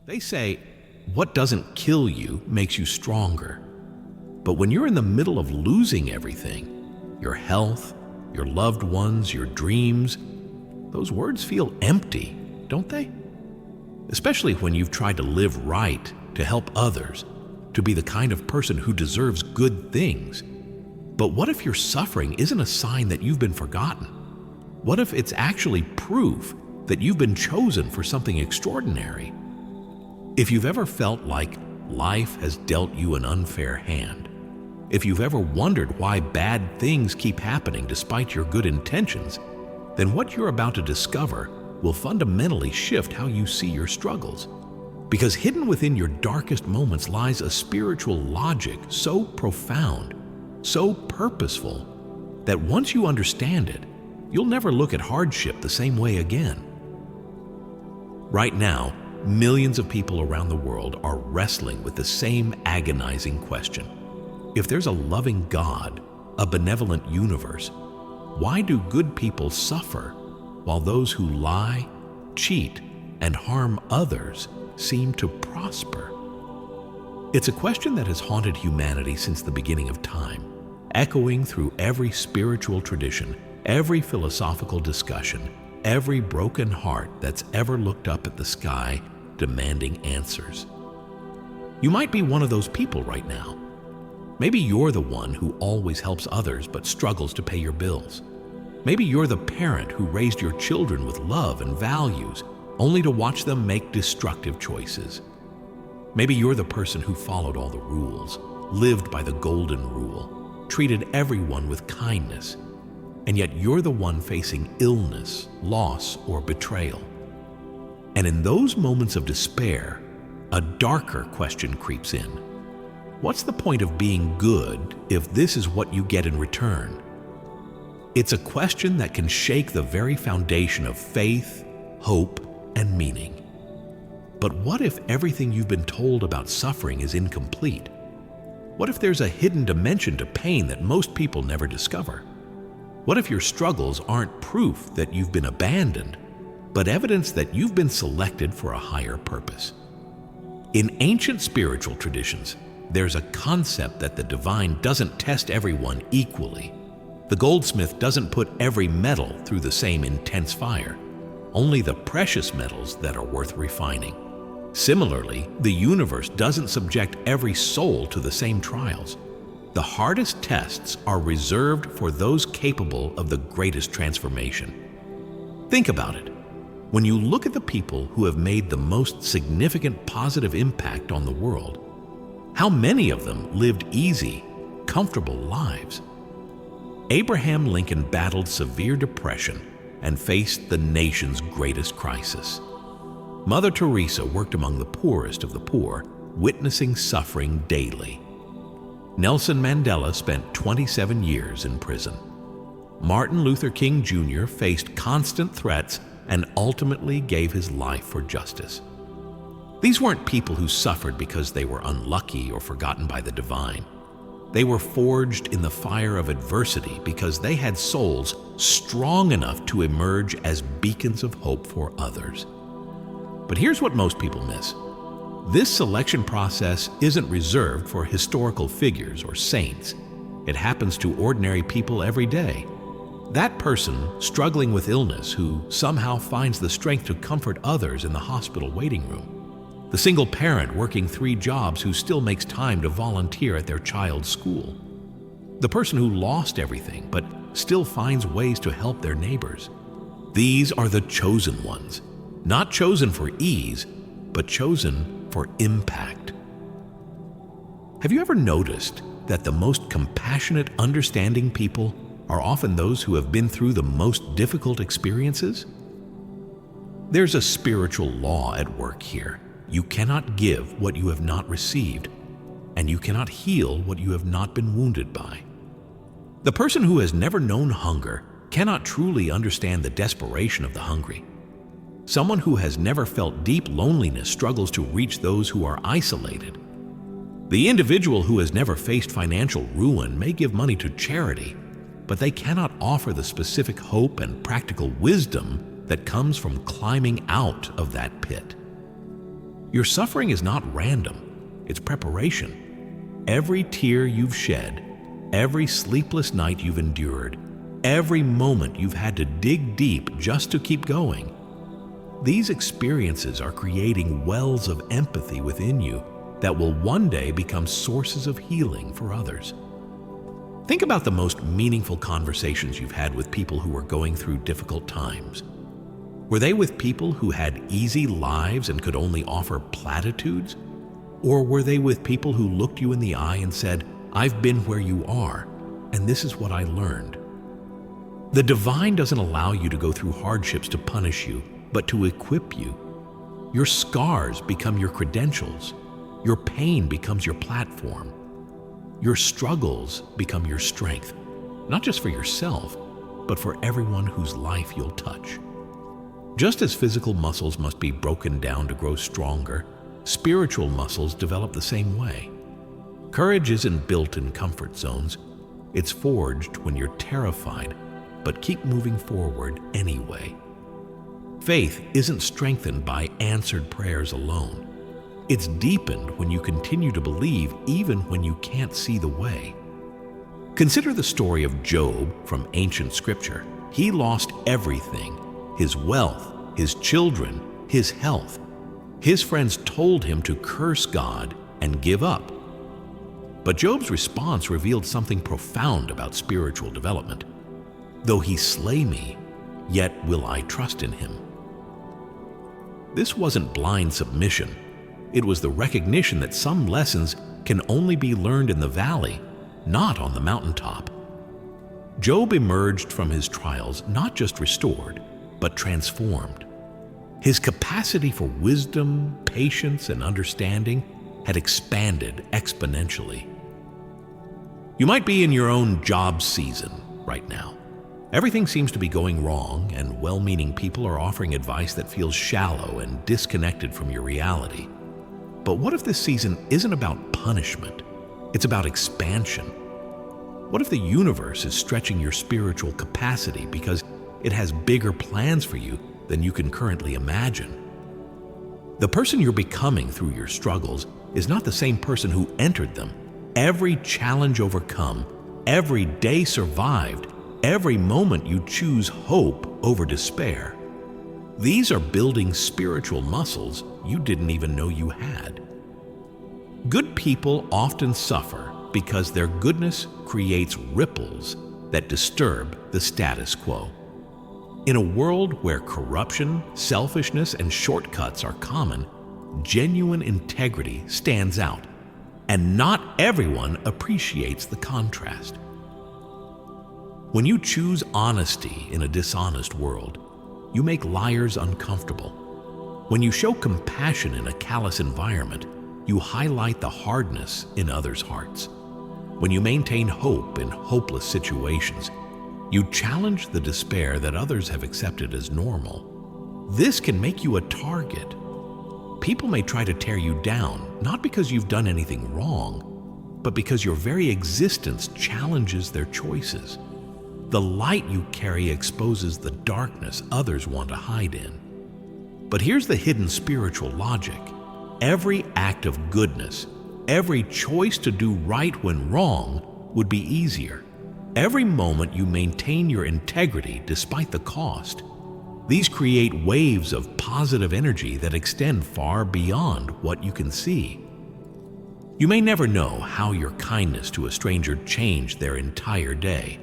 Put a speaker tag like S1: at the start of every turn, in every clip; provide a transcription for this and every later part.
S1: They say, what doesn't kill you makes you stronger. But when you're in the middle of losing everything, your health, your loved ones, your dreams, those words feel empty, don't they? Especially when you've tried to live right, to help others, to be the kind of person who deserves good things. But what if your suffering isn't a sign that you've been forgotten? What if it's actually proof that you've been chosen for something extraordinary? If you've ever felt like life has dealt you an unfair hand, if you've ever wondered why bad things keep happening despite your good intentions, then what you're about to discover will fundamentally shift how you see your struggles. Because hidden within your darkest moments lies a spiritual logic so profound, so purposeful, that once you understand it, you'll never look at hardship the same way again. Right now, millions of people around the world are wrestling with the same agonizing question. If there's a loving God, a benevolent universe, why do good people suffer while those who lie, cheat, and harm others seem to prosper? It's a question that has haunted humanity since the beginning of time, echoing through every spiritual tradition, every philosophical discussion, every broken heart that's ever looked up at the sky demanding answers. You might be one of those people right now. Maybe you're the one who always helps others but struggles to pay your bills. Maybe you're the parent who raised your children with love and values, only to watch them make destructive choices. Maybe you're the person who followed all the rules, lived by the golden rule, treated everyone with kindness, and yet you're the one facing illness, loss, or betrayal. And in those moments of despair, a darker question creeps in. What's the point of being good if this is what you get in return? It's a question that can shake the very foundation of faith, hope, and meaning. But what if everything you've been told about suffering is incomplete? What if there's a hidden dimension to pain that most people never discover? What if your struggles aren't proof that you've been abandoned, but evidence that you've been selected for a higher purpose? In ancient spiritual traditions, there's a concept that the divine doesn't test everyone equally. The goldsmith doesn't put every metal through the same intense fire, only the precious metals that are worth refining. Similarly, the universe doesn't subject every soul to the same trials. The hardest tests are reserved for those capable of the greatest transformation. Think about it. When you look at the people who have made the most significant positive impact on the world, how many of them lived easy, comfortable lives? Abraham Lincoln battled severe depression and faced the nation's greatest crisis. Mother Teresa worked among the poorest of the poor, witnessing suffering daily. Nelson Mandela spent 27 years in prison. Martin Luther King Jr. faced constant threats and ultimately gave his life for justice. These weren't people who suffered because they were unlucky or forgotten by the divine. They were forged in the fire of adversity because they had souls strong enough to emerge as beacons of hope for others. But here's what most people miss. This selection process isn't reserved for historical figures or saints. It happens to ordinary people every day. That person struggling with illness who somehow finds the strength to comfort others in the hospital waiting room. The single parent working 3 jobs who still makes time to volunteer at their child's school. The person who lost everything but still finds ways to help their neighbors. These are the chosen ones, not chosen for ease, but chosen for impact. Have you ever noticed that the most compassionate, understanding people are often those who have been through the most difficult experiences? There's a spiritual law at work here. You cannot give what you have not received, and you cannot heal what you have not been wounded by. The person who has never known hunger cannot truly understand the desperation of the hungry. Someone who has never felt deep loneliness struggles to reach those who are isolated. The individual who has never faced financial ruin may give money to charity, but they cannot offer the specific hope and practical wisdom that comes from climbing out of that pit. Your suffering is not random, it's preparation. Every tear you've shed, every sleepless night you've endured, every moment you've had to dig deep just to keep going, these experiences are creating wells of empathy within you that will one day become sources of healing for others. Think about the most meaningful conversations you've had with people who are going through difficult times. Were they with people who had easy lives and could only offer platitudes? Or were they with people who looked you in the eye and said, "I've been where you are, and this is what I learned"? The divine doesn't allow you to go through hardships to punish you, but to equip you. Your scars become your credentials. Your pain becomes your platform. Your struggles become your strength, not just for yourself, but for everyone whose life you'll touch. Just as physical muscles must be broken down to grow stronger, spiritual muscles develop the same way. Courage isn't built in comfort zones. It's forged when you're terrified, but keep moving forward anyway. Faith isn't strengthened by answered prayers alone. It's deepened when you continue to believe even when you can't see the way. Consider the story of Job from ancient scripture. He lost everything: his wealth, his children, his health. His friends told him to curse God and give up. But Job's response revealed something profound about spiritual development. "Though he slay me, yet will I trust in him." This wasn't blind submission. It was the recognition that some lessons can only be learned in the valley, not on the mountaintop. Job emerged from his trials not just restored, but transformed. His capacity for wisdom, patience, and understanding had expanded exponentially. You might be in your own job season right now. Everything seems to be going wrong, and well-meaning people are offering advice that feels shallow and disconnected from your reality. But what if this season isn't about punishment? It's about expansion. What if the universe is stretching your spiritual capacity because it has bigger plans for you than you can currently imagine? The person you're becoming through your struggles is not the same person who entered them. Every challenge overcome, every day survived, every moment you choose hope over despair. These are building spiritual muscles you didn't even know you had. Good people often suffer because their goodness creates ripples that disturb the status quo. In a world where corruption, selfishness, and shortcuts are common, genuine integrity stands out, and not everyone appreciates the contrast. When you choose honesty in a dishonest world, you make liars uncomfortable. When you show compassion in a callous environment, you highlight the hardness in others' hearts. When you maintain hope in hopeless situations, you challenge the despair that others have accepted as normal. This can make you a target. People may try to tear you down, not because you've done anything wrong, but because your very existence challenges their choices. The light you carry exposes the darkness others want to hide in. But here's the hidden spiritual logic. Every act of goodness, every choice to do right when wrong would be easier. Every moment you maintain your integrity despite the cost. These create waves of positive energy that extend far beyond what you can see. You may never know how your kindness to a stranger changed their entire day,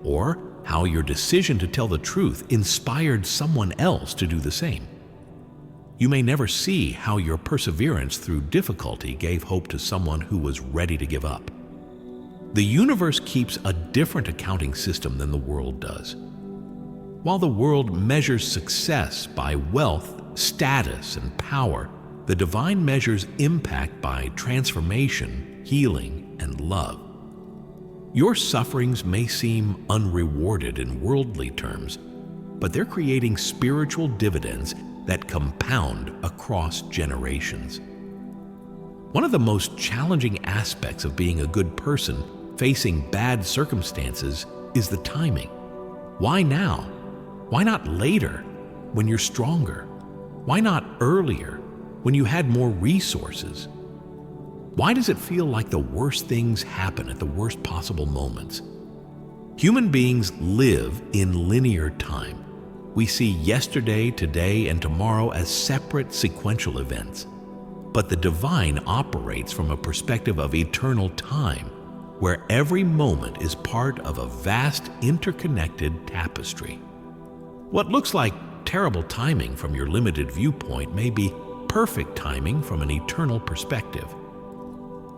S1: or how your decision to tell the truth inspired someone else to do the same. You may never see how your perseverance through difficulty gave hope to someone who was ready to give up. The universe keeps a different accounting system than the world does. While the world measures success by wealth, status, and power, the divine measures impact by transformation, healing, and love. Your sufferings may seem unrewarded in worldly terms, but they're creating spiritual dividends that compound across generations. One of the most challenging aspects of being a good person facing bad circumstances is the timing. Why now? Why not later, when you're stronger? Why not earlier, when you had more resources? Why does it feel like the worst things happen at the worst possible moments? Human beings live in linear time. We see yesterday, today, and tomorrow as separate sequential events. But the divine operates from a perspective of eternal time, where every moment is part of a vast interconnected tapestry. What looks like terrible timing from your limited viewpoint may be perfect timing from an eternal perspective.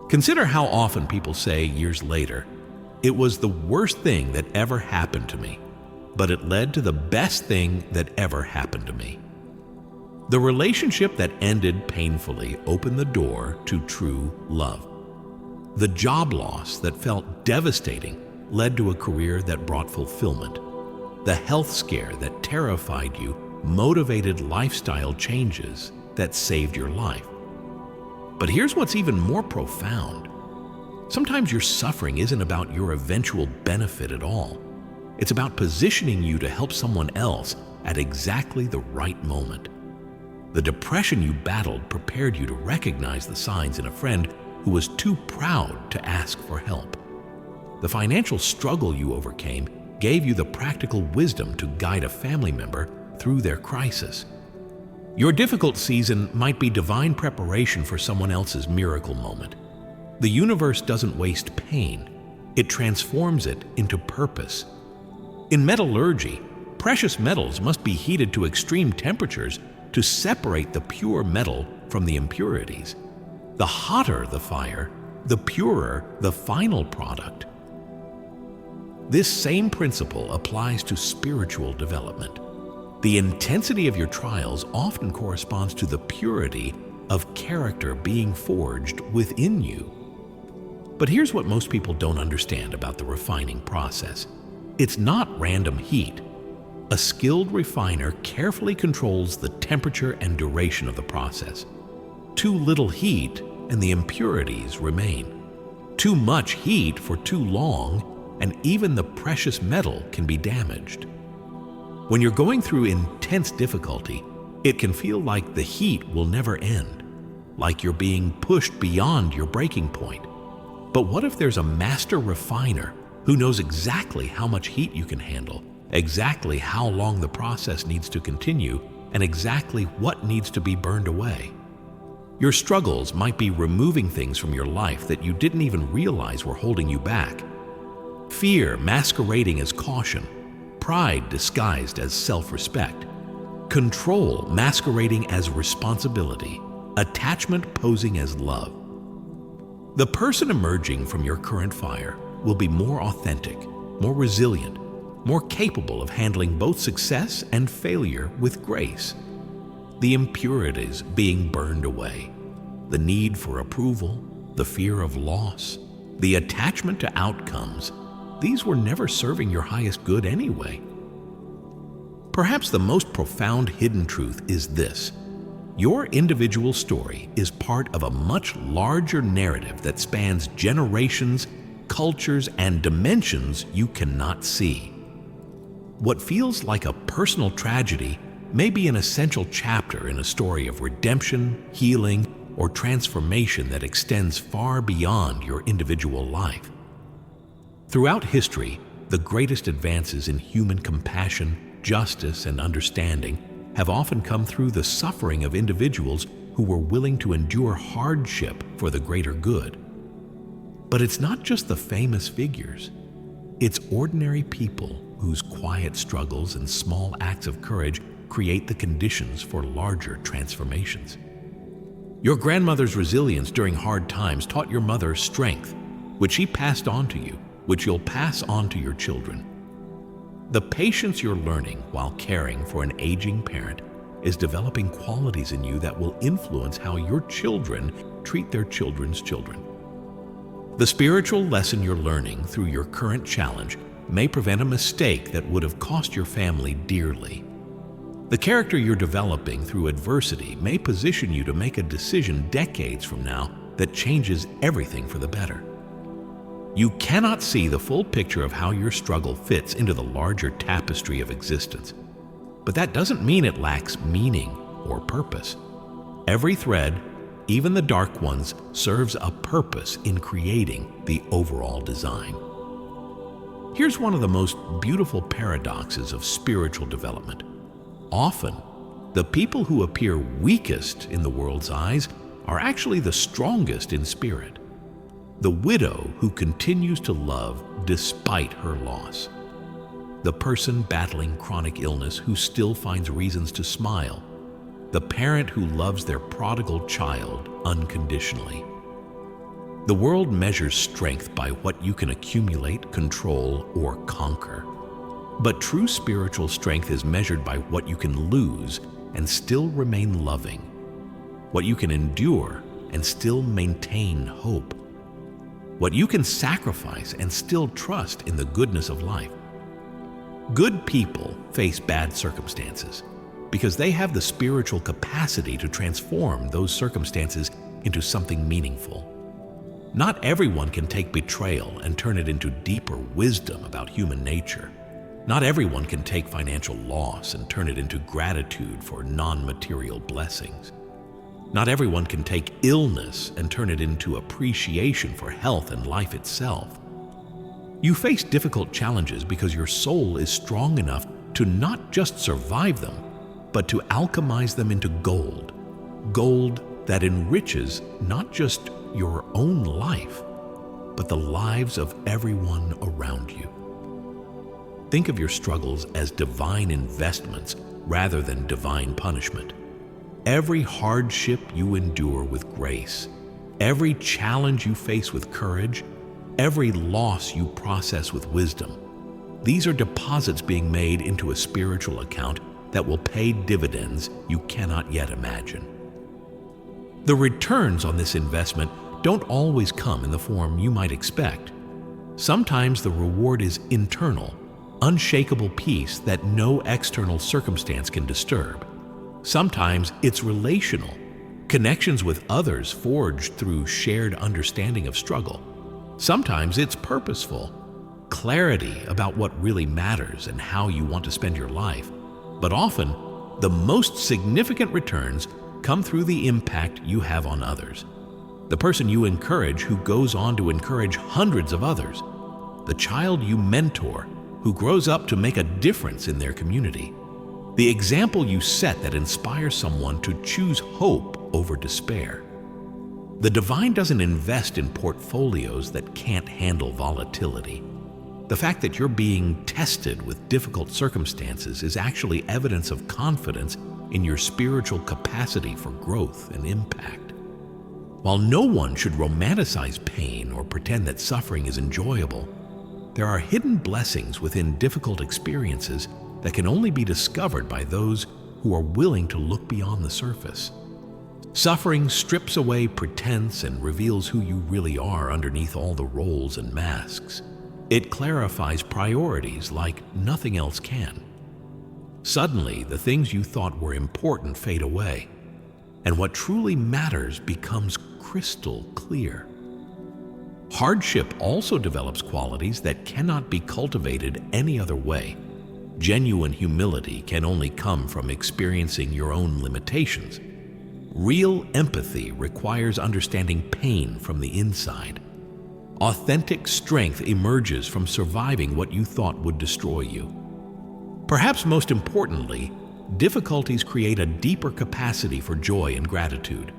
S1: Consider how often people say years later, "It was the worst thing that ever happened to me, but it led to the best thing that ever happened to me." The relationship that ended painfully opened the door to true love. The job loss that felt devastating led to a career that brought fulfillment. The health scare that terrified you motivated lifestyle changes that saved your life. But here's what's even more profound. Sometimes your suffering isn't about your eventual benefit at all. It's about positioning you to help someone else at exactly the right moment. The depression you battled prepared you to recognize the signs in a friend who was too proud to ask for help. The financial struggle you overcame gave you the practical wisdom to guide a family member through their crisis. Your difficult season might be divine preparation for someone else's miracle moment. The universe doesn't waste pain. It transforms it into purpose. In metallurgy, precious metals must be heated to extreme temperatures to separate the pure metal from the impurities. The hotter the fire, the purer the final product. This same principle applies to spiritual development. The intensity of your trials often corresponds to the purity of character being forged within you. But here's what most people don't understand about the refining process. It's not random heat. A skilled refiner carefully controls the temperature and duration of the process. Too little heat and the impurities remain. Too much heat for too long, and even the precious metal can be damaged. When you're going through intense difficulty, it can feel like the heat will never end, like you're being pushed beyond your breaking point. But what if there's a master refiner who knows exactly how much heat you can handle, exactly how long the process needs to continue, and exactly what needs to be burned away? Your struggles might be removing things from your life that you didn't even realize were holding you back. Fear masquerading as caution, pride disguised as self-respect, control masquerading as responsibility, attachment posing as love. The person emerging from your current fire will be more authentic, more resilient, more capable of handling both success and failure with grace. The impurities being burned away, the need for approval, the fear of loss, the attachment to outcomes, these were never serving your highest good anyway. Perhaps the most profound hidden truth is this: your individual story is part of a much larger narrative that spans generations, cultures, and dimensions you cannot see. What feels like a personal tragedy may be an essential chapter in a story of redemption, healing, or transformation that extends far beyond your individual life. Throughout history, the greatest advances in human compassion, justice, and understanding have often come through the suffering of individuals who were willing to endure hardship for the greater good. But it's not just the famous figures. It's ordinary people whose quiet struggles and small acts of courage create the conditions for larger transformations. Your grandmother's resilience during hard times taught your mother strength, which she passed on to you, which you'll pass on to your children. The patience you're learning while caring for an aging parent is developing qualities in you that will influence how your children treat their children's children. The spiritual lesson you're learning through your current challenge may prevent a mistake that would have cost your family dearly. The character you're developing through adversity may position you to make a decision decades from now that changes everything for the better. You cannot see the full picture of how your struggle fits into the larger tapestry of existence, but that doesn't mean it lacks meaning or purpose. Every thread, even the dark ones, serves a purpose in creating the overall design. Here's one of the most beautiful paradoxes of spiritual development. Often, the people who appear weakest in the world's eyes are actually the strongest in spirit. The widow who continues to love despite her loss. The person battling chronic illness who still finds reasons to smile. The parent who loves their prodigal child unconditionally. The world measures strength by what you can accumulate, control, or conquer. But true spiritual strength is measured by what you can lose and still remain loving, what you can endure and still maintain hope, what you can sacrifice and still trust in the goodness of life. Good people face bad circumstances because they have the spiritual capacity to transform those circumstances into something meaningful. Not everyone can take betrayal and turn it into deeper wisdom about human nature. Not everyone can take financial loss and turn it into gratitude for non-material blessings. Not everyone can take illness and turn it into appreciation for health and life itself. You face difficult challenges because your soul is strong enough to not just survive them, but to alchemize them into gold. Gold that enriches not just your own life, but the lives of everyone around you. Think of your struggles as divine investments rather than divine punishment. Every hardship you endure with grace, every challenge you face with courage, every loss you process with wisdom, these are deposits being made into a spiritual account that will pay dividends you cannot yet imagine. The returns on this investment don't always come in the form you might expect. Sometimes the reward is internal, unshakable peace that no external circumstance can disturb. Sometimes it's relational, connections with others forged through shared understanding of struggle. Sometimes it's purposeful, clarity about what really matters and how you want to spend your life. But often, the most significant returns come through the impact you have on others. The person you encourage who goes on to encourage hundreds of others. The child you mentor who grows up to make a difference in their community. The example you set that inspires someone to choose hope over despair. The divine doesn't invest in portfolios that can't handle volatility. The fact that you're being tested with difficult circumstances is actually evidence of confidence in your spiritual capacity for growth and impact. While no one should romanticize pain or pretend that suffering is enjoyable, there are hidden blessings within difficult experiences that can only be discovered by those who are willing to look beyond the surface. Suffering strips away pretense and reveals who you really are underneath all the roles and masks. It clarifies priorities like nothing else can. Suddenly, the things you thought were important fade away, and what truly matters becomes crystal clear. Hardship also develops qualities that cannot be cultivated any other way. Genuine humility can only come from experiencing your own limitations. Real empathy requires understanding pain from the inside. Authentic strength emerges from surviving what you thought would destroy you. Perhaps most importantly, difficulties create a deeper capacity for joy and gratitude.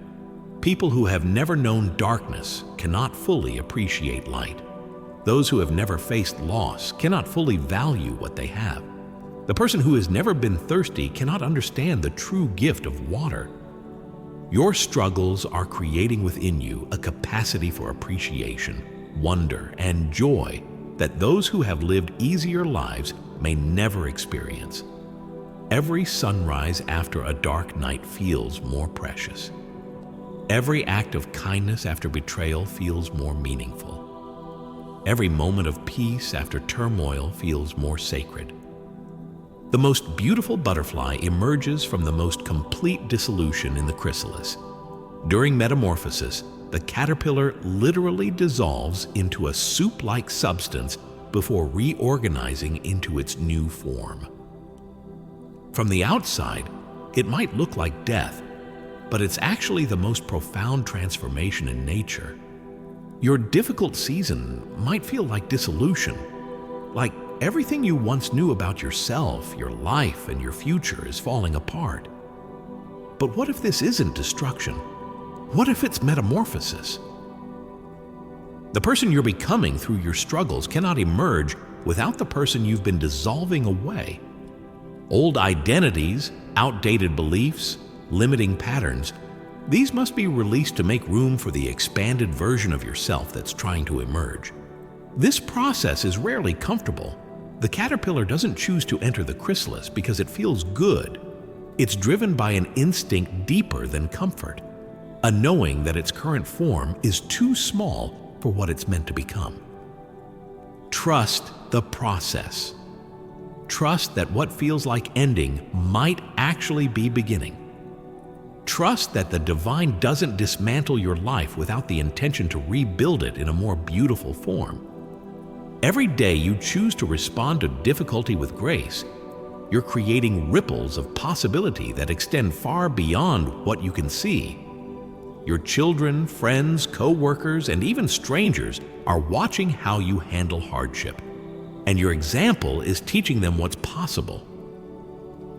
S1: People who have never known darkness cannot fully appreciate light. Those who have never faced loss cannot fully value what they have. The person who has never been thirsty cannot understand the true gift of water. Your struggles are creating within you a capacity for appreciation, wonder, and joy that those who have lived easier lives may never experience. Every sunrise after a dark night feels more precious. Every act of kindness after betrayal feels more meaningful. Every moment of peace after turmoil feels more sacred. The most beautiful butterfly emerges from the most complete dissolution in the chrysalis. During metamorphosis, the caterpillar literally dissolves into a soup-like substance before reorganizing into its new form. From the outside, it might look like death, but it's actually the most profound transformation in nature. Your difficult season might feel like dissolution, like everything you once knew about yourself, your life, and your future is falling apart. But what if this isn't destruction? What if it's metamorphosis? The person you're becoming through your struggles cannot emerge without the person you've been dissolving away. Old identities, outdated beliefs, limiting patterns, these must be released to make room for the expanded version of yourself that's trying to emerge. This process is rarely comfortable. The caterpillar doesn't choose to enter the chrysalis because it feels good. It's driven by an instinct deeper than comfort, a knowing that its current form is too small for what it's meant to become. Trust the process. Trust that what feels like ending might actually be beginning. Trust that the divine doesn't dismantle your life without the intention to rebuild it in a more beautiful form. Every day you choose to respond to difficulty with grace, you're creating ripples of possibility that extend far beyond what you can see. Your children, friends, co-workers, and even strangers are watching how you handle hardship, and your example is teaching them what's possible.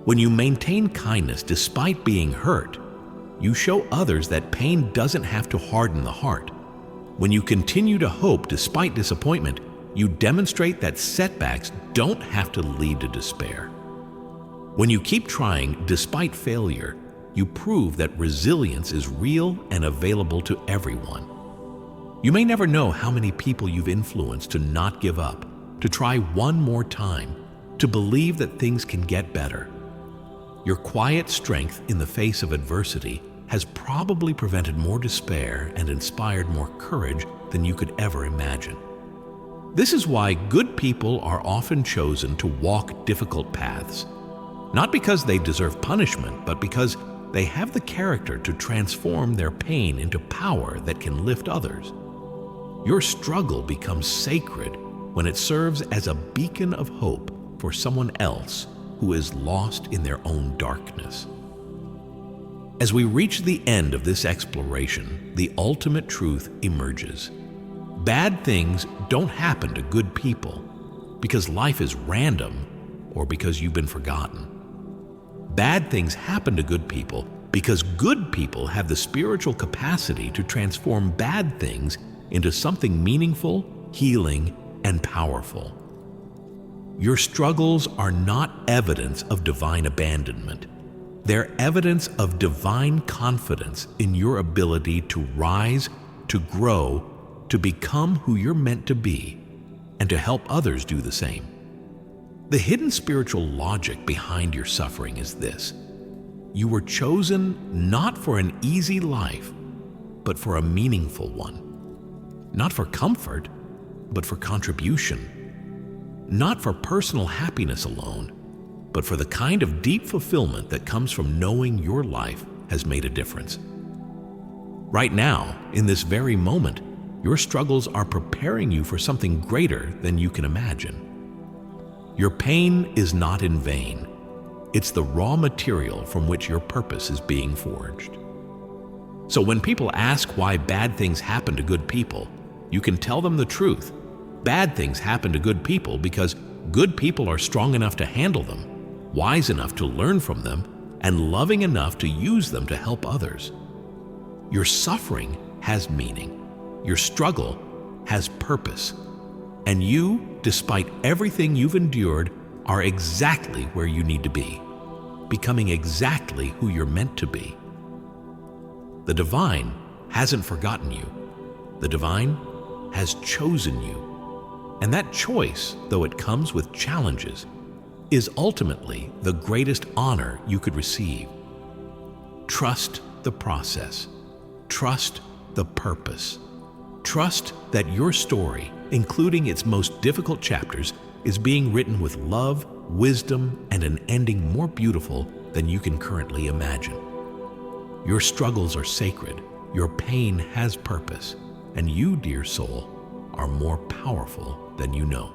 S1: When you maintain kindness despite being hurt, you show others that pain doesn't have to harden the heart. When you continue to hope despite disappointment, you demonstrate that setbacks don't have to lead to despair. When you keep trying despite failure, you prove that resilience is real and available to everyone. You may never know how many people you've influenced to not give up, to try one more time, to believe that things can get better. Your quiet strength in the face of adversity has probably prevented more despair and inspired more courage than you could ever imagine. This is why good people are often chosen to walk difficult paths, not because they deserve punishment, but because they have the character to transform their pain into power that can lift others. Your struggle becomes sacred when it serves as a beacon of hope for someone else who is lost in their own darkness. As we reach the end of this exploration, the ultimate truth emerges. Bad things don't happen to good people because life is random or because you've been forgotten. Bad things happen to good people because good people have the spiritual capacity to transform bad things into something meaningful, healing, and powerful. Your struggles are not evidence of divine abandonment. They're evidence of divine confidence in your ability to rise, to grow, to become who you're meant to be, and to help others do the same. The hidden spiritual logic behind your suffering is this: you were chosen not for an easy life, but for a meaningful one. Not for comfort, but for contribution. Not for personal happiness alone, but for the kind of deep fulfillment that comes from knowing your life has made a difference. Right now, in this very moment, your struggles are preparing you for something greater than you can imagine. Your pain is not in vain. It's the raw material from which your purpose is being forged. So when people ask why bad things happen to good people, you can tell them the truth. Bad things happen to good people because good people are strong enough to handle them, wise enough to learn from them, and loving enough to use them to help others. Your suffering has meaning. Your struggle has purpose. And you, despite everything you've endured, are exactly where you need to be, becoming exactly who you're meant to be. The divine hasn't forgotten you. The divine has chosen you. And that choice, though it comes with challenges, is ultimately the greatest honor you could receive. Trust the process. Trust the purpose. Trust that your story, including its most difficult chapters, is being written with love, wisdom, and an ending more beautiful than you can currently imagine. Your struggles are sacred, your pain has purpose, and you, dear soul, are more powerful than you know.